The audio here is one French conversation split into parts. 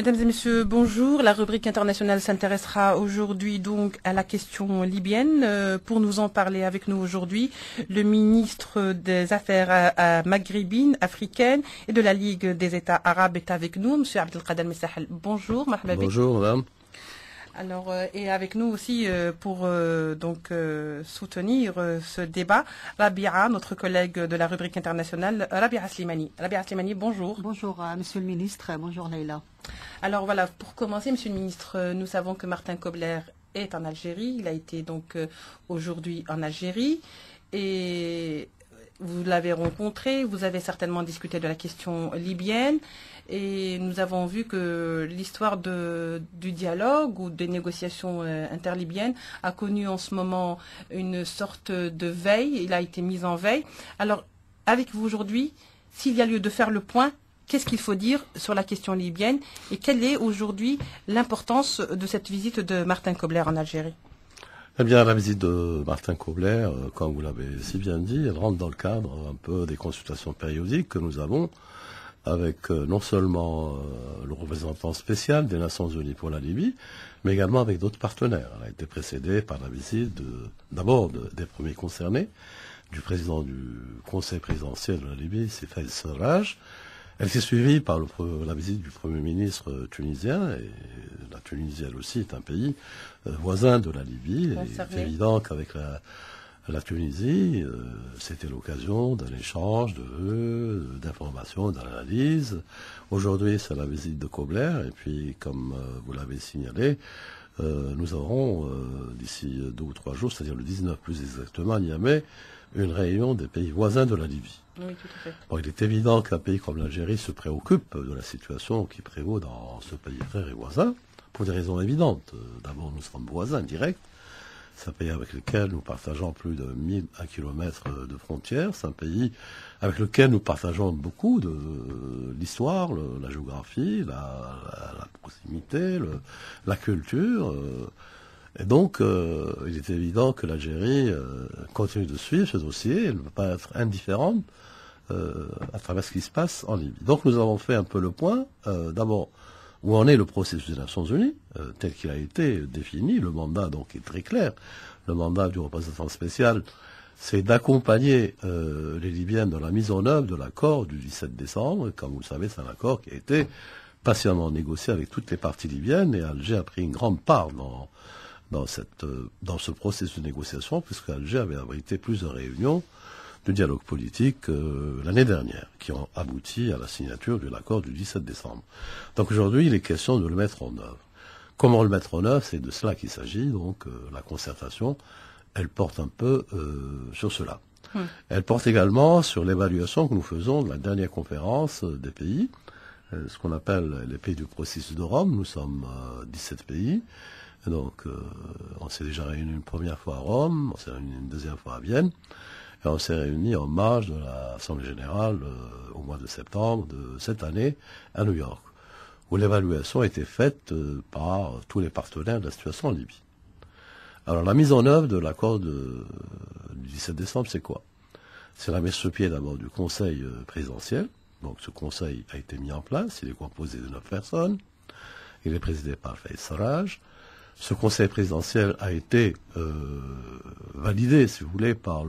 Mesdames et messieurs, bonjour. La rubrique internationale s'intéressera aujourd'hui donc à la question libyenne. Pour nous en parler avec nous aujourd'hui, le ministre des Affaires maghrébines, africaines et de la Ligue des États arabes est avec nous, monsieur Abdelkader Messahel. Bonjour, marhaba bik. Bonjour, madame. Alors, et avec nous aussi pour soutenir ce débat, Rabia, notre collègue de la rubrique internationale, Rabia Slimani. Rabia Slimani, bonjour. Bonjour, monsieur le ministre. Bonjour, Leïla. Alors voilà, pour commencer, monsieur le ministre, nous savons que Martin Kobler est en Algérie. Il a été donc aujourd'hui en Algérie et vous l'avez rencontré. Vous avez certainement discuté de la question libyenne. Et nous avons vu que l'histoire du dialogue ou des négociations interlibyennes a connu en ce moment une sorte de veille. Il a été mis en veille. Alors, avec vous aujourd'hui, s'il y a lieu de faire le point, qu'est-ce qu'il faut dire sur la question libyenne et quelle est aujourd'hui l'importance de cette visite de Martin Kobler en Algérie? Eh bien, la visite de Martin Kobler, comme vous l'avez si bien dit, elle rentre dans le cadre un peu des consultations périodiques que nous avons avec non seulement le représentant spécial des Nations Unies pour la Libye, mais également avec d'autres partenaires. Elle a été précédée par la visite d'abord des premiers concernés, du président du Conseil présidentiel de la Libye, c'est Fayez Sarraj. Elle s'est suivie par la visite du Premier ministre tunisien, et la Tunisie, elle aussi, est un pays voisin de la Libye. Il est évident qu'avec la Tunisie, c'était l'occasion d'un échange d'informations, d'analyses. Aujourd'hui, c'est la visite de Kobler, et puis, comme vous l'avez signalé, nous aurons, d'ici 2 ou 3 jours, c'est-à-dire le 19 plus exactement, à Niamey, une réunion des pays voisins de la Libye. Oui, tout à fait. Bon, il est évident qu'un pays comme l'Algérie se préoccupe de la situation qui prévaut dans ce pays frère et voisin, pour des raisons évidentes. D'abord, nous sommes voisins directs. C'est un pays avec lequel nous partageons plus de 1001 km de frontières. C'est un pays avec lequel nous partageons beaucoup de l'histoire, la géographie, la proximité, la culture. Et donc, il est évident que l'Algérie continue de suivre ce dossier. Elle ne peut pas être indifférente à travers ce qui se passe en Libye. Donc, nous avons fait un peu le point. D'abord, où en est le processus des Nations Unies, tel qu'il a été défini. Le mandat, donc, est très clair. Le mandat du représentant spécial, c'est d'accompagner les Libyens dans la mise en œuvre de l'accord du 17 décembre. Et comme vous le savez, c'est un accord qui a été patiemment négocié avec toutes les parties libyennes, et Alger a pris une grande part dans ce processus de négociation, puisque Alger avait abrité plusieurs réunions de dialogue politique l'année dernière, qui ont abouti à la signature de l'accord du 17 décembre. Donc aujourd'hui, il est question de le mettre en œuvre. Comment le mettre en œuvre? C'est de cela qu'il s'agit. Donc la concertation, elle porte un peu sur cela. Elle porte également sur l'évaluation que nous faisons de la dernière conférence des pays, ce qu'on appelle les pays du processus de Rome. Nous sommes 17 pays. Donc on s'est déjà réunis une première fois à Rome, on s'est réunis une deuxième fois à Vienne. Et on s'est réunis en marge de l'Assemblée générale au mois de septembre de cette année à New York, où l'évaluation a été faite par tous les partenaires de la situation en Libye. Alors la mise en œuvre de l'accord du 17 décembre, c'est quoi? C'est la mise sur pied d'abord du Conseil présidentiel. Donc ce Conseil a été mis en place, il est composé de 9 personnes, il est présidé par Fayez Sarraj. Ce Conseil présidentiel a été validé, si vous voulez, par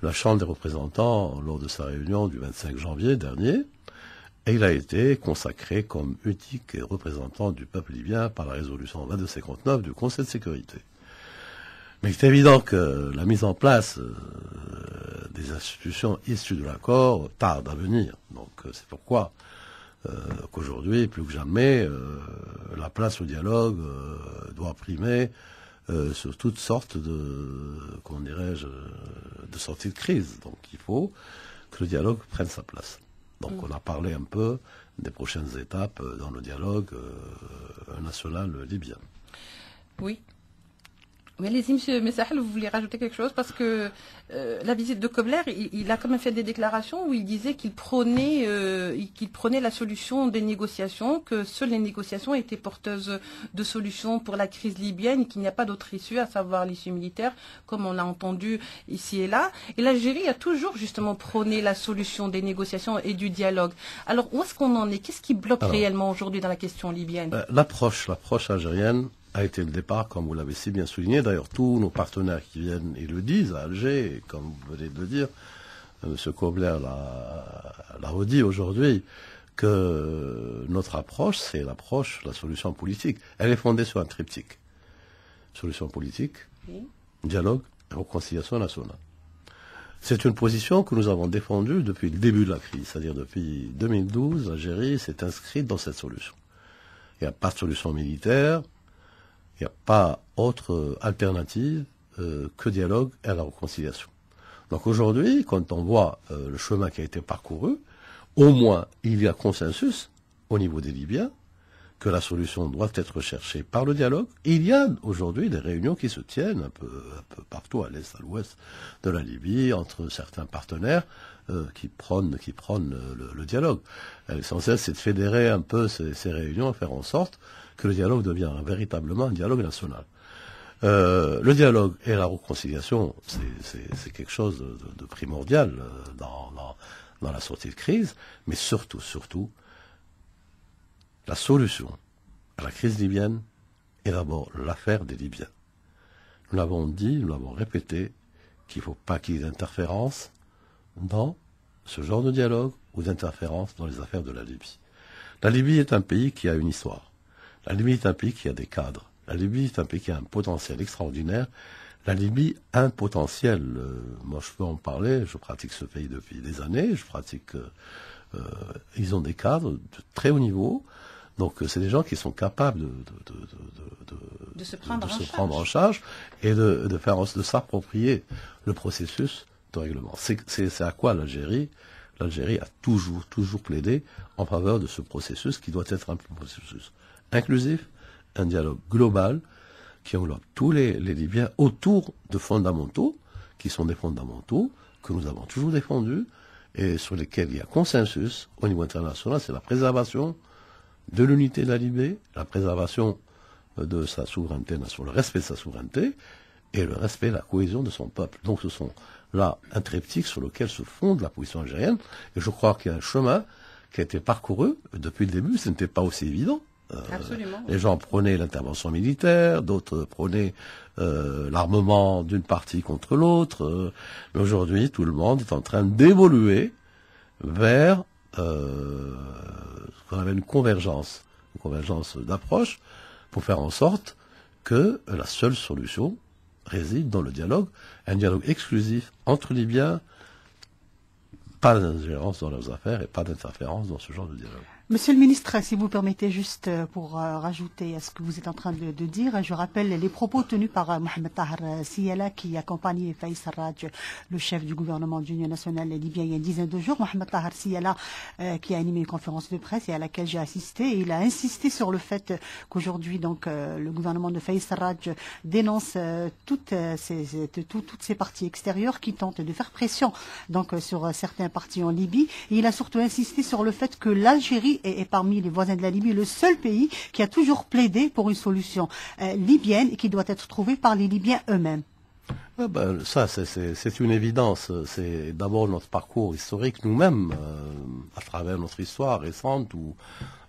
la Chambre des représentants lors de sa réunion du 25 janvier dernier, et il a été consacré comme unique représentant du peuple libyen par la résolution 2259 du Conseil de sécurité. Mais il est évident que la mise en place des institutions issues de l'accord tarde à venir. Donc c'est pourquoi qu'aujourd'hui, plus que jamais, la place au dialogue doit primer sur toutes sortes de sorties de crise. Donc il faut que le dialogue prenne sa place. Donc on a parlé un peu des prochaines étapes dans le dialogue national libyen. Oui. Mais allez-y, monsieur Messahel, vous voulez rajouter quelque chose? Parce que la visite de Kobler, il a quand même fait des déclarations où il disait qu'il prônait la solution des négociations, que seules les négociations étaient porteuses de solutions pour la crise libyenne, qu'il n'y a pas d'autre issue, à savoir l'issue militaire, comme on l'a entendu ici et là. Et l'Algérie a toujours justement prôné la solution des négociations et du dialogue. Alors, où est-ce qu'on en est? Qu'est-ce qui bloque réellement aujourd'hui dans la question libyenne? L'approche algérienne a été le départ, comme vous l'avez si bien souligné. D'ailleurs, tous nos partenaires qui viennent et le disent à Alger, et comme vous venez de le dire, M. Kobler l'a redit aujourd'hui, que notre approche, c'est l'approche, la solution politique. Elle est fondée sur un triptyque. Solution politique, dialogue et réconciliation nationale. C'est une position que nous avons défendue depuis le début de la crise, c'est-à-dire depuis 2012, l'Algérie s'est inscrite dans cette solution. Il n'y a pas de solution militaire, il n'y a pas autre alternative que dialogue et la réconciliation. Donc aujourd'hui, quand on voit le chemin qui a été parcouru, au moins il y a consensus au niveau des Libyens que la solution doit être cherchée par le dialogue. Et il y a aujourd'hui des réunions qui se tiennent un peu partout à l'est, à l'ouest de la Libye, entre certains partenaires qui prônent le dialogue. L'essentiel, c'est de fédérer un peu ces réunions et faire en sorte que le dialogue devienne véritablement un dialogue national. Le dialogue et la réconciliation, c'est quelque chose de primordial dans la sortie de crise, mais surtout, la solution à la crise libyenne est d'abord l'affaire des Libyens. Nous l'avons dit, nous l'avons répété, qu'il ne faut pas qu'il y ait d'interférence dans ce genre de dialogue ou d'interférence dans les affaires de la Libye. La Libye est un pays qui a une histoire. La Libye est un pays qui a des cadres. La Libye est un pays qui a un potentiel extraordinaire. La Libye a un potentiel, moi je peux en parler, je pratique ce pays depuis des années, ils ont des cadres de très haut niveau, donc c'est des gens qui sont capables de se prendre en charge et de s'approprier le processus de règlement. C'est à quoi l'Algérie a toujours plaidé en faveur de ce processus qui doit être un processus inclusif, un dialogue global qui englobe tous les Libyens autour de fondamentaux, qui sont des fondamentaux que nous avons toujours défendus et sur lesquels il y a consensus au niveau international. C'est la préservation de l'unité de la Libye, la préservation de sa souveraineté nationale, le respect de sa souveraineté et le respect de la cohésion de son peuple. Donc ce sont là un triptyque sur lequel se fonde la position algérienne, et je crois qu'il y a un chemin qui a été parcouru depuis le début. Ce n'était pas aussi évident. Absolument. Les gens prenaient l'intervention militaire, d'autres prenaient l'armement d'une partie contre l'autre. Mais aujourd'hui, tout le monde est en train d'évoluer vers ce qu'on appelle une convergence d'approche pour faire en sorte que la seule solution réside dans le dialogue, un dialogue exclusif entre Libyens, pas d'ingérence dans leurs affaires et pas d'interférence dans ce genre de dialogue. Monsieur le ministre, si vous permettez juste pour rajouter à ce que vous êtes en train de dire, je rappelle les propos tenus par Mohamed Tahar Siala qui accompagnait Faïs Sarraj, le chef du gouvernement d'Union nationale libyen il y a une dizaine de jours. Mohamed Tahar Siala qui a animé une conférence de presse et à laquelle j'ai assisté. Et il a insisté sur le fait qu'aujourd'hui donc le gouvernement de Faïs Sarraj dénonce toutes ces partis extérieurs qui tentent de faire pression donc sur certains partis en Libye. Et il a surtout insisté sur le fait que l'Algérie est parmi les voisins de la Libye le seul pays qui a toujours plaidé pour une solution libyenne qui doit être trouvée par les Libyens eux-mêmes. Ça, c'est une évidence. C'est d'abord notre parcours historique nous-mêmes, à travers notre histoire récente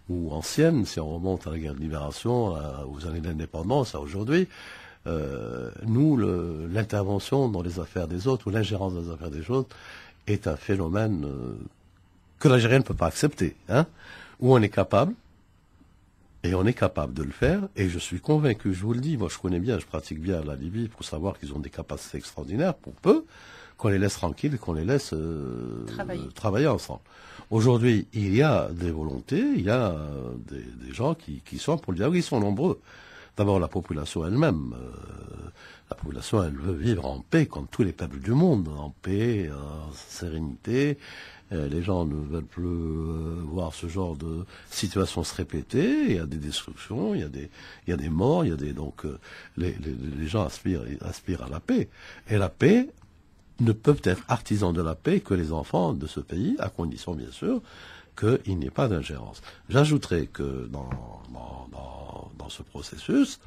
ou ancienne, si on remonte à la guerre de libération, aux années d'indépendance, à aujourd'hui. Nous, l'intervention dans les affaires des autres ou l'ingérence dans les affaires des autres est un phénomène que l'Algérien ne peut pas accepter, où on est capable, et on est capable de le faire, et je suis convaincu, je vous le dis, moi je connais bien, je pratique bien la Libye pour savoir qu'ils ont des capacités extraordinaires, pour peu qu'on les laisse tranquilles et qu'on les laisse travailler ensemble. Aujourd'hui, il y a des volontés, il y a des gens qui sont pour le dialogue, ils sont nombreux. D'abord, la population elle-même. La population, elle veut vivre en paix, comme tous les peuples du monde, en paix, en sérénité. Les gens ne veulent plus voir ce genre de situation se répéter. Il y a des destructions, il y a des morts, donc les gens aspirent à la paix. Et la paix ne peuvent être artisans de la paix que les enfants de ce pays, à condition bien sûr qu'il n'y ait pas d'ingérence. J'ajouterai que dans ce processus,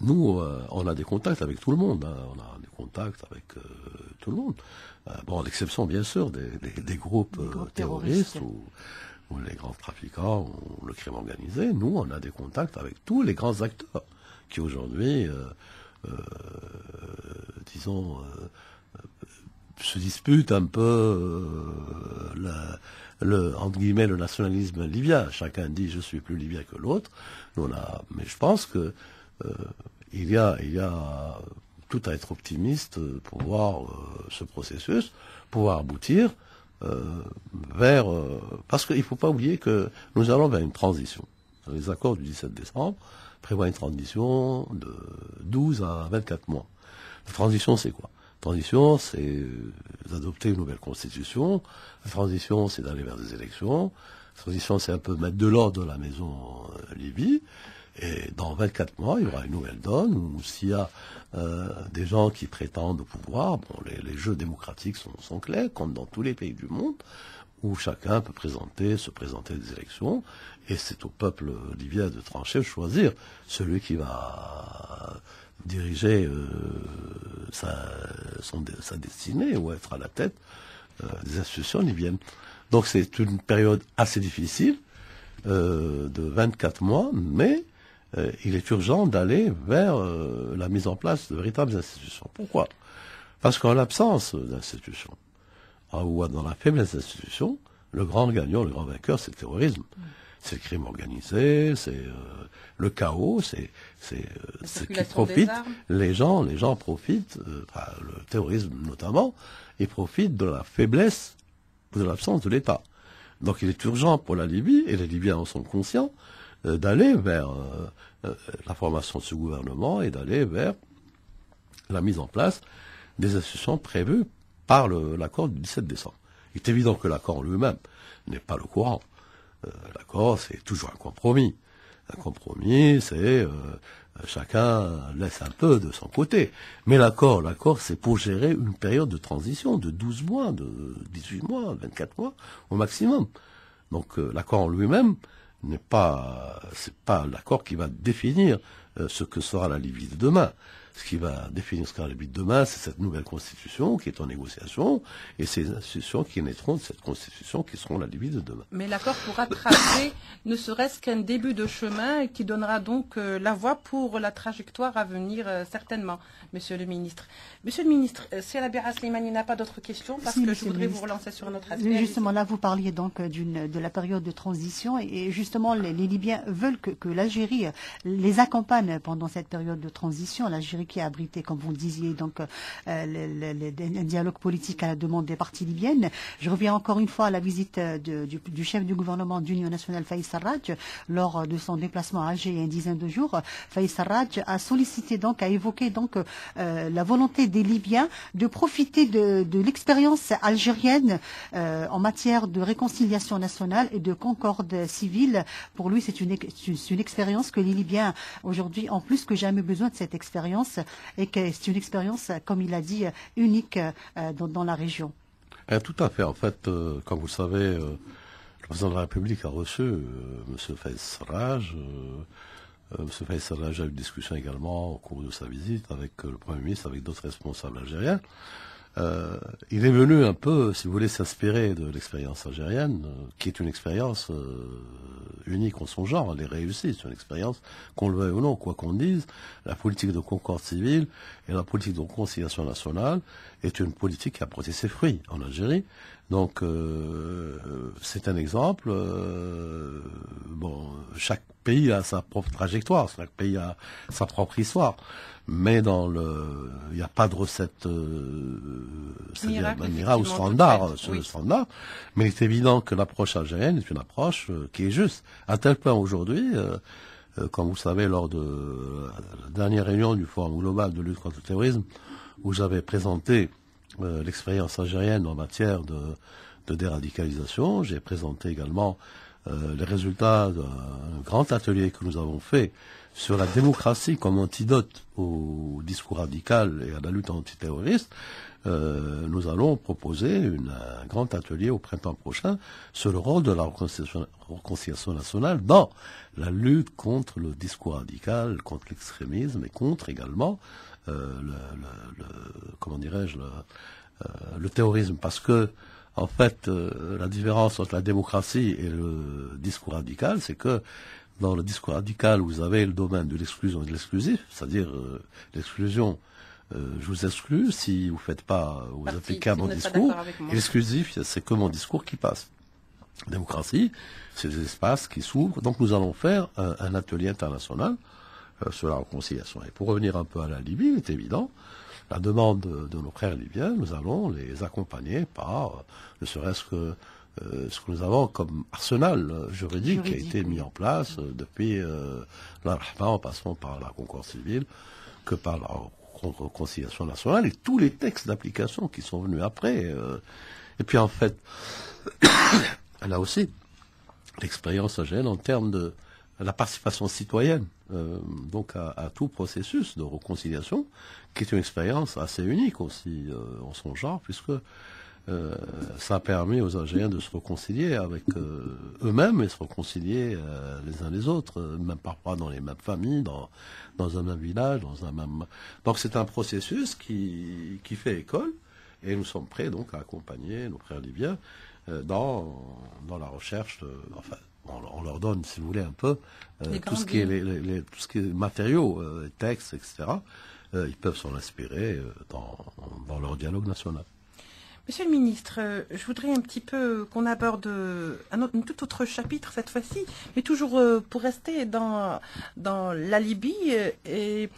nous, on a des contacts avec tout le monde. Hein. On a des contacts avec tout le monde. Bon, à l'exception, bien sûr, des groupes terroristes ou les grands trafiquants ou le crime organisé. Nous, on a des contacts avec tous les grands acteurs qui, aujourd'hui, disons, se disputent un peu entre guillemets, le nationalisme libyen. Chacun dit « je suis plus libyen que l'autre ». Mais je pense que il y a tout à être optimiste pour voir ce processus, pouvoir aboutir vers... parce qu'il ne faut pas oublier que nous allons vers une transition. Les accords du 17 décembre prévoient une transition de 12 à 24 mois. La transition, c'est quoi? La transition, c'est d'adopter une nouvelle constitution. La transition, c'est d'aller vers des élections. La transition, c'est un peu mettre de l'ordre dans la maison Libye. Et dans 24 mois, il y aura une nouvelle donne où s'il y a des gens qui prétendent au pouvoir, bon, les jeux démocratiques sont clairs, comme dans tous les pays du monde, où chacun peut se présenter des élections, et c'est au peuple libyen de trancher, de choisir celui qui va diriger sa destinée ou être à la tête des institutions libyennes. Donc c'est une période assez difficile, de 24 mois, mais il est urgent d'aller vers la mise en place de véritables institutions. Pourquoi? Parce qu'en l'absence d'institutions, ou dans la faiblesse d'institutions, le grand gagnant, le grand vainqueur, c'est le terrorisme. C'est le crime organisé, c'est le chaos, c'est ce qui profite. Les gens profitent, le terrorisme notamment, ils profitent de la faiblesse, de l'absence de l'État. Donc il est urgent pour la Libye, et les Libyens en sont conscients, d'aller vers la formation de ce gouvernement et d'aller vers la mise en place des institutions prévues par l'accord du 17 décembre. Il est évident que l'accord en lui-même n'est pas le courant. L'accord, c'est toujours un compromis. Un compromis, c'est chacun laisse un peu de son côté. Mais l'accord, c'est pour gérer une période de transition de 12 mois, de 18 mois, 24 mois au maximum. Donc l'accord en lui-même c'est pas l'accord qui va définir ce que sera la Libye de demain. Ce qui va définir ce qu'est la Libye de demain, c'est cette nouvelle constitution qui est en négociation et ces institutions qui naîtront de cette constitution qui seront la Libye de demain. Mais l'accord pourra tracer ne serait-ce qu'un début de chemin et qui donnera donc la voie pour la trajectoire à venir certainement, Monsieur le Ministre. Monsieur le Ministre, si Rabia Slimani n'a pas d'autres questions, parce que je voudrais vous relancer sur un autre aspect. Justement, là, vous parliez donc de la période de transition et justement, les Libyens veulent que l'Algérie les accompagne pendant cette période de transition. L'Algérie qui a abrité, comme vous le disiez, donc un dialogue politique à la demande des parties libyennes. Je reviens encore une fois à la visite du chef du gouvernement d'Union nationale, Fayez Sarraj, lors de son déplacement à Alger il y a une dizaine de jours. Fayez Sarraj a sollicité donc, a évoqué donc la volonté des Libyens de profiter de l'expérience algérienne en matière de réconciliation nationale et de concorde civile. Pour lui, c'est une expérience que les Libyens aujourd'hui ont plus que jamais besoin de cette expérience et que c'est une expérience, comme il a dit, unique dans la région. Tout à fait. En fait, comme vous le savez, le président de la République a reçu M. Fayez Sarraj. M. Fayez Sarraj a eu une discussion également au cours de sa visite avec le Premier ministre, avec d'autres responsables algériens. Il est venu un peu, si vous voulez, s'inspirer de l'expérience algérienne, qui est une expérience unique en son genre. Elle est réussie, c'est une expérience, qu'on le veuille ou non, quoi qu'on dise. La politique de concorde civile et la politique de réconciliation nationale est une politique qui a porté ses fruits en Algérie. Donc, c'est un exemple. Chaque pays a sa propre trajectoire, chaque pays a sa propre histoire. Mais il n'y a pas de recette miracle ou standard, standard. Mais il est évident que l'approche algérienne est une approche qui est juste. À tel point aujourd'hui, comme vous savez, lors de la dernière réunion du Forum global de lutte contre le terrorisme, où j'avais présenté l'expérience algérienne en matière de déradicalisation. J'ai présenté également les résultats d'un grand atelier que nous avons fait sur la démocratie comme antidote au discours radical et à la lutte antiterroriste. Nous allons proposer un grand atelier au printemps prochain sur le rôle de la réconciliation nationale dans la lutte contre le discours radical, contre l'extrémisme et contre également le terrorisme. Parce que, en fait, la différence entre la démocratie et le discours radical, c'est que dans le discours radical, vous avez le domaine de l'exclusion et de l'exclusif, c'est-à-dire l'exclusion. Je vous exclus si vous faites pas, vous appliquez à mon discours. Et l'exclusif, c'est que mon discours qui passe. La démocratie, c'est des espaces qui s'ouvrent. Donc nous allons faire un atelier international sur la réconciliation. Et pour revenir un peu à la Libye, il est évident, la demande de nos frères libyens, nous allons les accompagner par ne serait-ce que ce que nous avons comme arsenal juridique qui a été mis en place depuis la Rahma, en passant par la concorde civile, que par la réconciliation nationale et tous les textes d'application qui sont venus après. Et puis en fait, elle a aussi l'expérience algérienne en termes de la participation citoyenne, donc à tout processus de réconciliation, qui est une expérience assez unique aussi en son genre, puisque ça a permis aux Algériens de se réconcilier avec eux-mêmes et se réconcilier les uns les autres, même parfois dans les mêmes familles, dans un même village, dans un même... Donc c'est un processus qui fait école, et nous sommes prêts donc à accompagner nos frères libyens dans la recherche, enfin, on leur donne, si vous voulez, un peu tout ce qui est matériaux, textes, etc. Ils peuvent s'en inspirer dans leur dialogue national. Monsieur le ministre, je voudrais un petit peu qu'on aborde un tout autre chapitre cette fois-ci, mais toujours pour rester dans la Libye. Et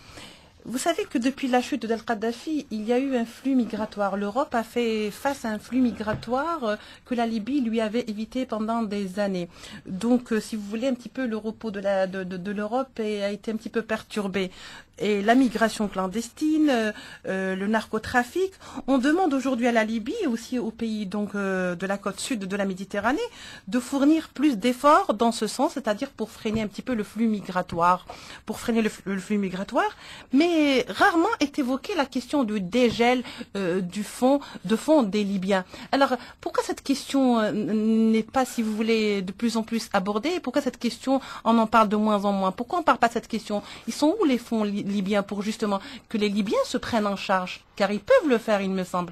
vous savez que depuis la chute d'Al-Kadhafi, il y a eu un flux migratoire. L'Europe a fait face à un flux migratoire que la Libye lui avait évité pendant des années. Donc, si vous voulez, un petit peu le repos de l'Europe a été un petit peu perturbé. Et la migration clandestine, le narcotrafic. On demande aujourd'hui à la Libye et aussi aux pays donc de la côte sud de la Méditerranée de fournir plus d'efforts dans ce sens, c'est-à-dire pour freiner un petit peu le flux migratoire, le flux migratoire. Mais rarement est évoquée la question du dégel du fonds des Libyens. Alors pourquoi cette question n'est pas, si vous voulez, de plus en plus abordée? Pourquoi cette question on en parle de moins en moins? Pourquoi on ne parle pas de cette question? Ils sont où les fonds libyens pour justement que les Libyens se prennent en charge? Car ils peuvent le faire, il me semble.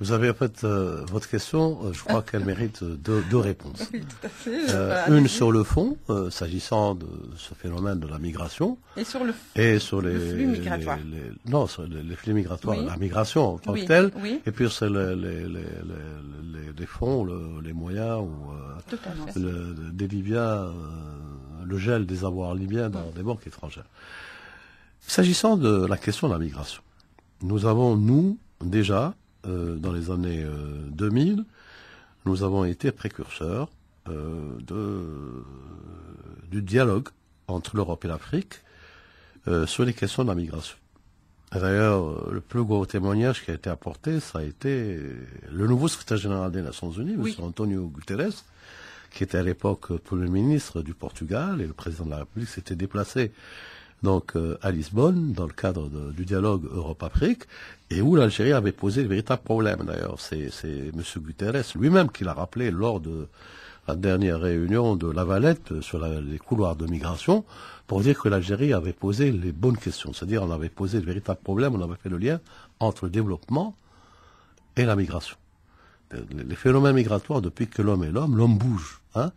Vous avez en fait votre question, je crois qu'elle mérite deux réponses. Oui, tout à fait. Une sur le fond, s'agissant de ce phénomène de la migration. Et sur le flux migratoire. Sur les flux migratoires, oui. La migration en tant que telle. Oui. Et puis sur les fonds, les moyens des Libyens, le gel des avoirs libyens dans des banques étrangères. S'agissant de la question de la migration, nous avons, déjà, dans les années 2000, nous avons été précurseurs du dialogue entre l'Europe et l'Afrique sur les questions de la migration. D'ailleurs, le plus gros témoignage qui a été apporté, ça a été le nouveau secrétaire général des Nations Unies, M. Antonio Guterres, qui était à l'époque Premier ministre du Portugal, et le président de la République s'était déplacé donc à Lisbonne, dans le cadre du dialogue Europe-Afrique, et où l'Algérie avait posé le véritable problème. D'ailleurs, c'est M. Guterres lui-même qui l'a rappelé lors de la dernière réunion de La Valette sur les couloirs de migration, pour dire que l'Algérie avait posé les bonnes questions. C'est-à-dire, on avait posé le véritable problème, on avait fait le lien entre le développement et la migration. Les phénomènes migratoires, depuis que l'homme est l'homme bouge, hein.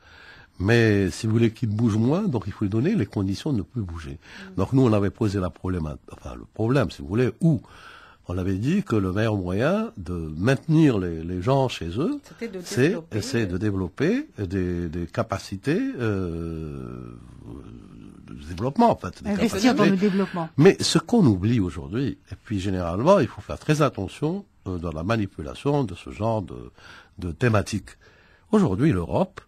Mais si vous voulez qu'il bouge moins, donc il faut lui donner les conditions de ne plus bouger. Donc nous, on avait posé le problème, si vous voulez, où on avait dit que le meilleur moyen de maintenir les gens chez eux, c'est essayer de développer des capacités de développement, en fait. Investir dans le développement. Mais ce qu'on oublie aujourd'hui, et puis généralement, il faut faire très attention dans la manipulation de ce genre de thématiques. Aujourd'hui, l'Europe,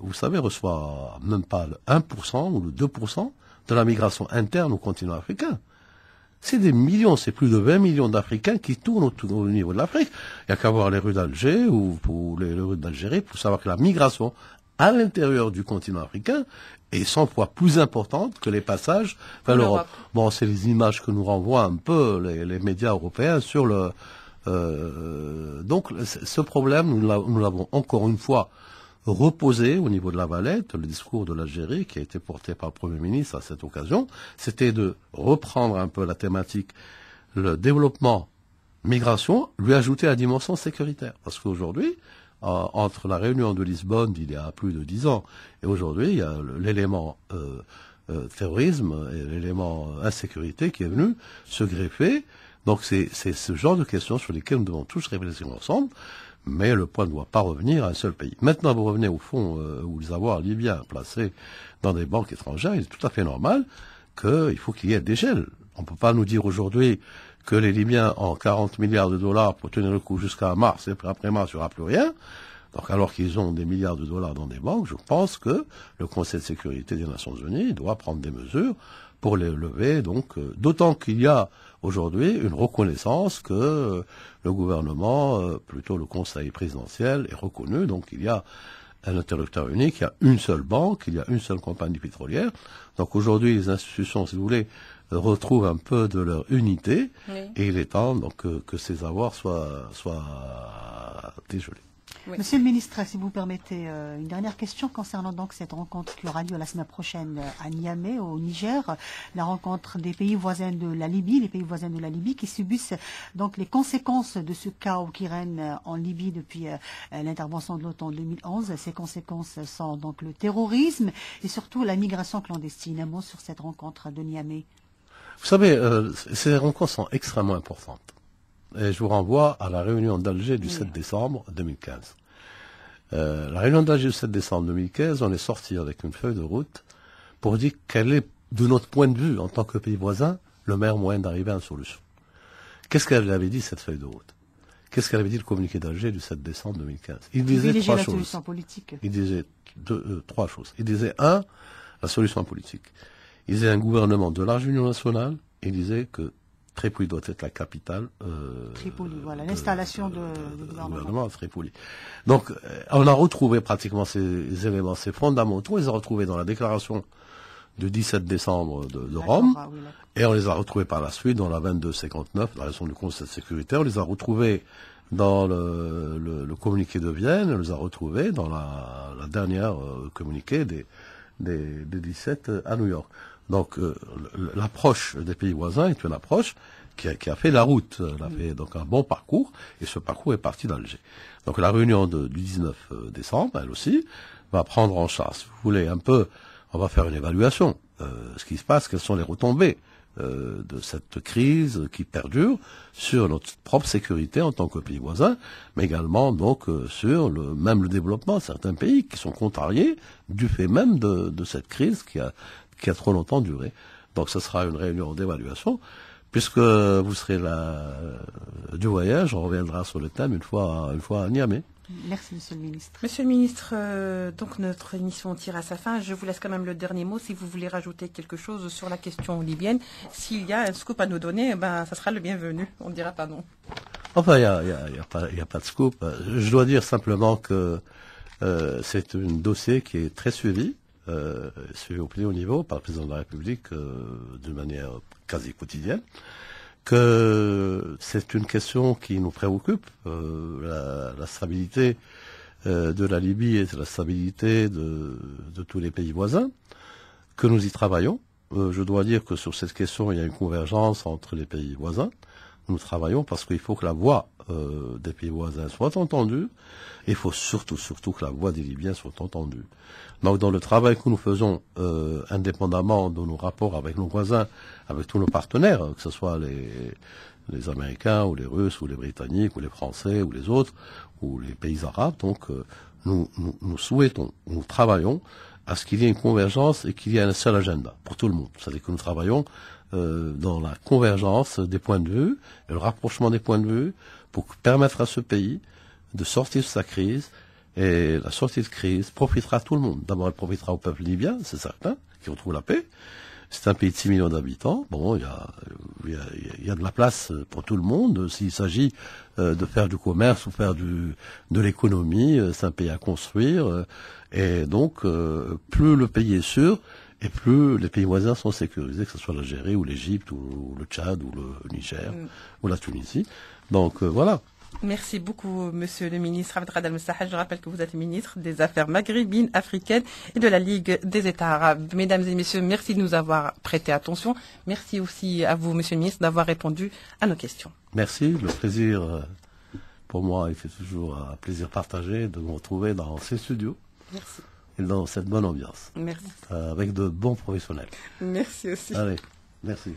vous savez, reçoit même pas le 1% ou le 2% de la migration interne au continent africain. C'est des millions, c'est plus de 20 millions d'Africains qui tournent au niveau de l'Afrique. Il n'y a qu'à voir les rues d'Alger ou les rues d'Algérie pour savoir que la migration à l'intérieur du continent africain est 100 fois plus importante que les passages vers l'Europe. Bon, c'est les images que nous renvoient un peu les médias européens sur le... donc, ce problème, nous l'avons encore une fois reposé au niveau de la Valette. Le discours de l'Algérie qui a été porté par le Premier ministre à cette occasion, c'était de reprendre un peu la thématique, le développement, migration, lui ajouter la dimension sécuritaire. Parce qu'aujourd'hui, entre la réunion de Lisbonne d'il y a plus de 10 ans et aujourd'hui, il y a l'élément terrorisme et l'élément insécurité qui est venu se greffer. Donc c'est ce genre de questions sur lesquelles nous devons tous réfléchir ensemble. Mais le point ne doit pas revenir à un seul pays. Maintenant, vous revenez au fond où les avoirs libyens placés dans des banques étrangères, il est tout à fait normal qu'il faut qu'il y ait des gels. On ne peut pas nous dire aujourd'hui que les Libyens ont 40 milliards de dollars pour tenir le coup jusqu'à mars, et après mars, il n'y aura plus rien. Donc alors qu'ils ont des milliards de dollars dans des banques, je pense que le Conseil de sécurité des Nations Unies doit prendre des mesures pour les lever. Donc, d'autant qu'il y a aujourd'hui une reconnaissance que le gouvernement, plutôt le Conseil présidentiel, est reconnu. Donc il y a un interlocuteur unique, il y a une seule banque, il y a une seule compagnie pétrolière. Donc aujourd'hui, les institutions, si vous voulez, retrouvent un peu de leur unité. Oui. Et il est temps donc, que ces avoirs soient dégelés. Oui. Monsieur le ministre, si vous permettez, une dernière question concernant donc cette rencontre qui aura lieu la semaine prochaine à Niamey, au Niger, la rencontre des pays voisins de la Libye, les pays voisins de la Libye qui subissent donc les conséquences de ce chaos qui règne en Libye depuis l'intervention de l'OTAN en 2011. Ces conséquences sont donc le terrorisme et surtout la migration clandestine. Un mot sur cette rencontre de Niamey. Vous savez, ces rencontres sont extrêmement importantes. Et je vous renvoie à la réunion d'Alger du 7 décembre 2015. La réunion d'Alger du 7 décembre 2015, on est sorti avec une feuille de route pour dire quel est, de notre point de vue, en tant que pays voisin, le meilleur moyen d'arriver à une solution. Qu'est-ce qu'elle avait dit, cette feuille de route? Qu'est-ce qu'elle avait dit, le communiqué d'Alger du 7 décembre 2015? Il disait trois choses. Il disait trois choses. Il disait, un, la solution politique. Il disait un gouvernement de large union nationale. Il disait que Tripoli doit être la capitale. Tripoli, voilà, l'installation du gouvernement à Tripoli. Donc, on a retrouvé pratiquement ces éléments, ces fondamentaux, on les a retrouvés dans la déclaration du 17 décembre de Rome, et on les a retrouvés par la suite dans la 2259, la raison du Conseil de sécurité, on les a retrouvés dans le communiqué de Vienne, on les a retrouvés dans la dernière communiqué des 17 à New York. Donc l'approche des pays voisins est une approche qui a fait la route, elle a fait donc un bon parcours, et ce parcours est parti d'Alger. Donc la réunion du 19 décembre, elle aussi, va prendre en charge, si vous voulez, un peu, on va faire une évaluation, ce qui se passe, quelles sont les retombées de cette crise qui perdure sur notre propre sécurité en tant que pays voisin, mais également donc sur le développement de certains pays qui sont contrariés du fait même de cette crise qui a trop longtemps duré. Donc ce sera une réunion d'évaluation. Puisque vous serez là du voyage, on reviendra sur le thème une fois à Niamey. Merci, Monsieur le Ministre. Monsieur le Ministre, donc notre émission tire à sa fin. Je vous laisse quand même le dernier mot. Si vous voulez rajouter quelque chose sur la question libyenne, s'il y a un scoop à nous donner, ça sera le bienvenu. On ne dira pas non. Enfin, il y a pas de scoop. Je dois dire simplement que c'est un dossier qui est très suivi au plus haut niveau par le président de la République d'une manière quasi quotidienne, que c'est une question qui nous préoccupe, la stabilité de la Libye et la stabilité de tous les pays voisins, que nous y travaillons. Je dois dire que sur cette question, il y a une convergence entre les pays voisins. Nous travaillons parce qu'il faut que la voix des pays voisins soit entendue, et il faut surtout que la voix des Libyens soit entendue. Donc dans le travail que nous faisons, indépendamment de nos rapports avec nos voisins, avec tous nos partenaires, que ce soit les Américains, ou les Russes, ou les Britanniques, ou les Français, ou les autres, ou les pays arabes, donc nous souhaitons, nous travaillons à ce qu'il y ait une convergence et qu'il y ait un seul agenda pour tout le monde. C'est-à-dire que nous travaillons dans la convergence des points de vue, et le rapprochement des points de vue, pour permettre à ce pays de sortir de sa crise Et la sortie de crise profitera à tout le monde. D'abord, elle profitera au peuple libyen, c'est certain, qui retrouve la paix. C'est un pays de 6 millions d'habitants. Bon, il y a de la place pour tout le monde. S'il s'agit de faire du commerce ou faire de l'économie, c'est un pays à construire. Et donc, plus le pays est sûr, et plus les pays voisins sont sécurisés, que ce soit l'Algérie ou l'Égypte ou le Tchad ou le Niger ou la Tunisie. Donc, voilà. Merci beaucoup, Monsieur le ministre Abdelrahman Al-Messaha. Je rappelle que vous êtes ministre des Affaires maghrébines, africaines et de la Ligue des États arabes. Mesdames et messieurs, merci de nous avoir prêté attention. Merci aussi à vous, Monsieur le ministre, d'avoir répondu à nos questions. Merci. Le plaisir, pour moi, il fait toujours un plaisir partagé de me retrouver dans ces studios. Merci. Et dans cette bonne ambiance. Merci. Avec de bons professionnels. Merci aussi. Allez, merci.